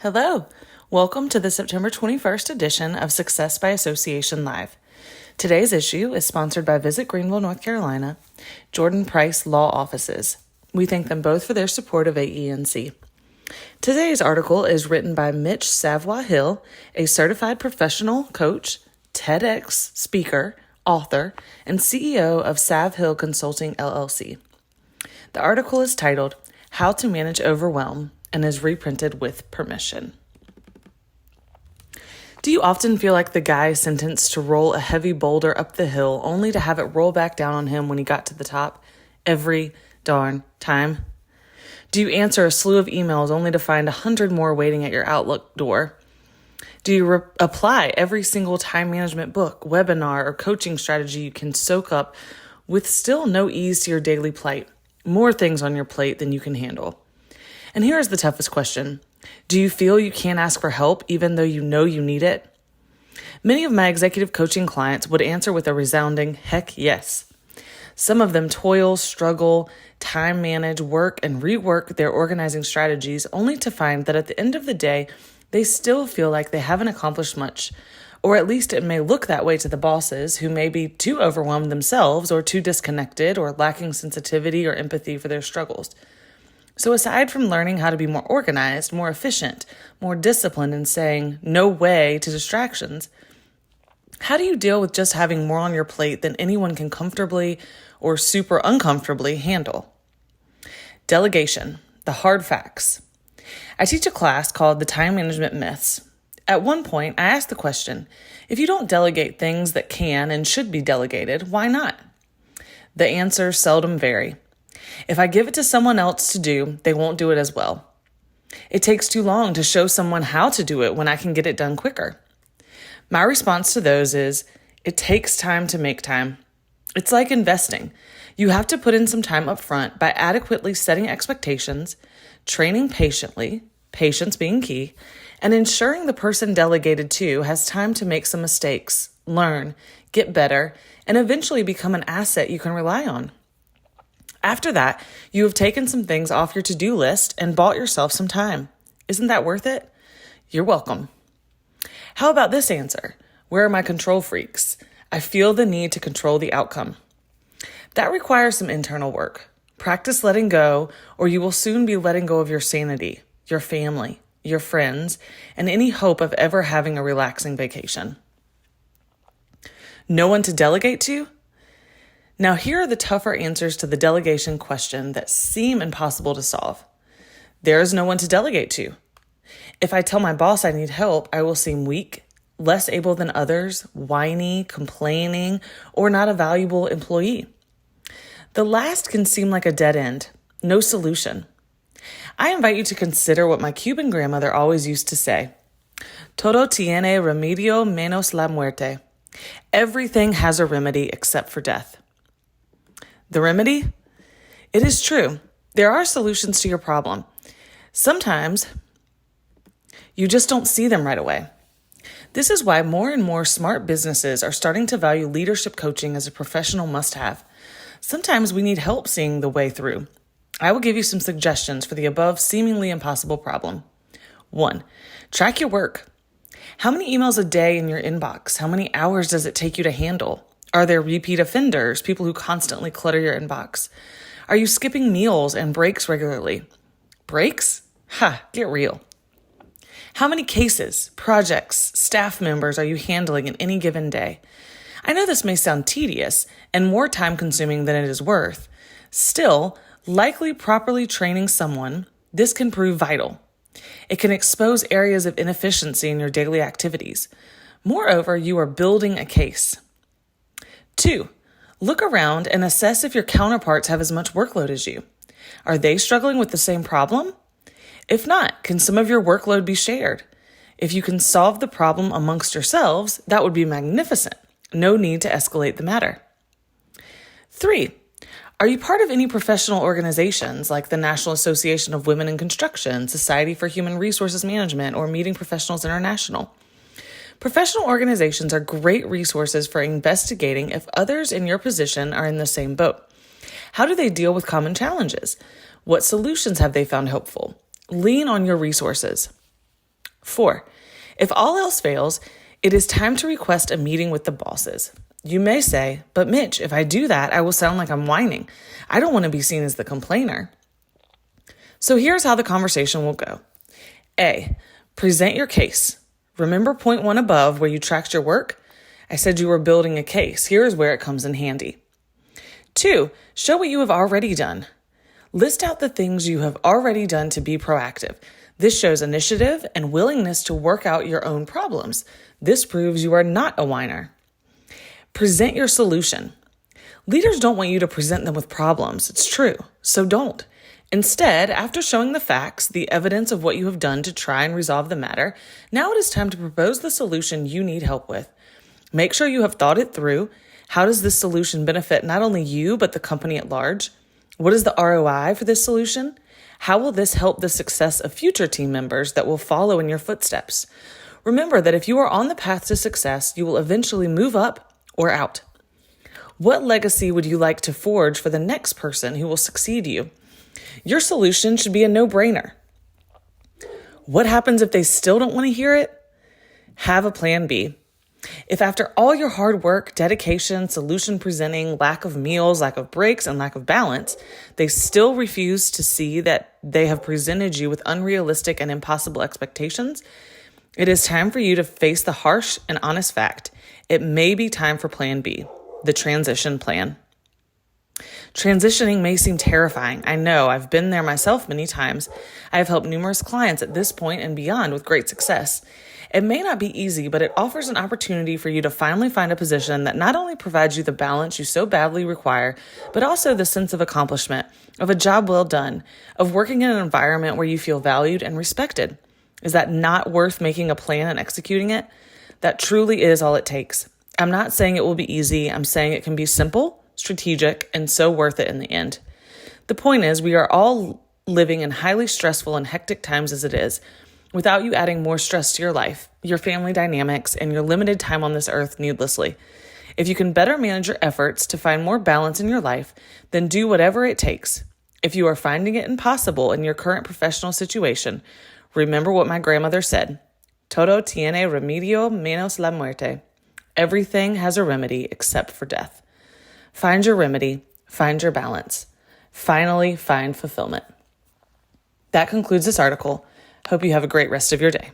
Hello. Welcome to the September 21st edition of Success by Association Live. Today's issue is sponsored by Visit Greenville, North Carolina, Jordan Price Law Offices. We thank them both for their support of AENC. Today's article is written by Mitch Savoy-Hill, a certified professional coach, TEDx speaker, author, and CEO of Sav Hill Consulting, LLC. The article is titled, How to Manage Overwhelm, and is reprinted with permission. Do you often feel like the guy sentenced to roll a heavy boulder up the hill only to have it roll back down on him when he got to the top every darn time? Do you answer a slew of emails only to find 100 more waiting at your Outlook door? Do you apply every single time management book, webinar, or coaching strategy you can soak up with still no ease to your daily plight? More things on your plate than you can handle. And here is the toughest question. Do you feel you can't ask for help even though you know you need it? Many of my executive coaching clients would answer with a resounding heck yes. Some of them toil, struggle, time manage, work, and rework their organizing strategies only to find that at the end of the day, they still feel like they haven't accomplished much, or at least it may look that way to the bosses who may be too overwhelmed themselves or too disconnected or lacking sensitivity or empathy for their struggles. So aside from learning how to be more organized, more efficient, more disciplined, and saying no way to distractions, how do you deal with just having more on your plate than anyone can comfortably or super uncomfortably handle? Delegation, the hard facts. I teach a class called The Time Management Myths. At one point, I asked the question, if you don't delegate things that can and should be delegated, why not? The answers seldom vary. If I give it to someone else to do, they won't do it as well. It takes too long to show someone how to do it when I can get it done quicker. My response to those is, it takes time to make time. It's like investing. You have to put in some time up front by adequately setting expectations, training patiently, patience being key, and ensuring the person delegated to has time to make some mistakes, learn, get better, and eventually become an asset you can rely on. After that, you have taken some things off your to-do list and bought yourself some time. Isn't that worth it? You're welcome. How about this answer? Where are my control freaks? I feel the need to control the outcome. That requires some internal work. Practice letting go, or you will soon be letting go of your sanity, your family, your friends, and any hope of ever having a relaxing vacation. No one to delegate to? Now, here are the tougher answers to the delegation question that seem impossible to solve. There is no one to delegate to. If I tell my boss I need help, I will seem weak, less able than others, whiny, complaining, or not a valuable employee. The last can seem like a dead end, no solution. I invite you to consider what my Cuban grandmother always used to say. Todo tiene remedio menos la muerte. Everything has a remedy except for death. The remedy? It is true. There are solutions to your problem. Sometimes you just don't see them right away. This is why more and more smart businesses are starting to value leadership coaching as a professional must-have. Sometimes we need help seeing the way through. I will give you some suggestions for the above seemingly impossible problem. 1. Track your work. How many emails a day in your inbox? How many hours does it take you to handle? Are there repeat offenders, people who constantly clutter your inbox? Are you skipping meals and breaks regularly? Breaks? Get real. How many cases, projects, staff members are you handling in any given day? I know this may sound tedious and more time-consuming than it is worth. Still, likely properly training someone, this can prove vital. It can expose areas of inefficiency in your daily activities. Moreover, you are building a case. 2. Look around and assess if your counterparts have as much workload as you. Are they struggling with the same problem? If not, can some of your workload be shared? If you can solve the problem amongst yourselves, that would be magnificent. No need to escalate the matter. 3. Are you part of any professional organizations like the National Association of Women in Construction, Society for Human Resources Management, or Meeting Professionals International? Professional organizations are great resources for investigating if others in your position are in the same boat. How do they deal with common challenges? What solutions have they found helpful? Lean on your resources. 4, if all else fails, it is time to request a meeting with the bosses. You may say, but Mitch, if I do that, I will sound like I'm whining. I don't want to be seen as the complainer. So here's how the conversation will go. A, present your case. Remember point 1 above where you tracked your work? I said you were building a case. Here is where it comes in handy. 2, show what you have already done. List out the things you have already done to be proactive. This shows initiative and willingness to work out your own problems. This proves you are not a whiner. Present your solution. Leaders don't want you to present them with problems. It's true, so don't. Instead, after showing the facts, the evidence of what you have done to try and resolve the matter, now it is time to propose the solution you need help with. Make sure you have thought it through. How does this solution benefit not only you, but the company at large? What is the ROI for this solution? How will this help the success of future team members that will follow in your footsteps? Remember that if you are on the path to success, you will eventually move up or out. What legacy would you like to forge for the next person who will succeed you? Your solution should be a no-brainer. What happens if they still don't want to hear it? Have a plan B. If after all your hard work, dedication, solution presenting, lack of meals, lack of breaks, and lack of balance, they still refuse to see that they have presented you with unrealistic and impossible expectations, it is time for you to face the harsh and honest fact. It may be time for plan B, the transition plan. Transitioning may seem terrifying. I know, I've been there myself many times. I have helped numerous clients at this point and beyond with great success. It may not be easy, but it offers an opportunity for you to finally find a position that not only provides you the balance you so badly require, but also the sense of accomplishment, of a job well done, of working in an environment where you feel valued and respected. Is that not worth making a plan and executing it? That truly is all it takes. I'm not saying it will be easy. I'm saying it can be simple, strategic, and so worth it in the end. The point is, we are all living in highly stressful and hectic times as it is, without you adding more stress to your life, your family dynamics, and your limited time on this earth needlessly. If you can better manage your efforts to find more balance in your life, then do whatever it takes. If you are finding it impossible in your current professional situation, remember what my grandmother said, todo tiene remedio menos la muerte. Everything has a remedy except for death. Find your remedy, find your balance. Finally, find fulfillment. That concludes this article. Hope you have a great rest of your day.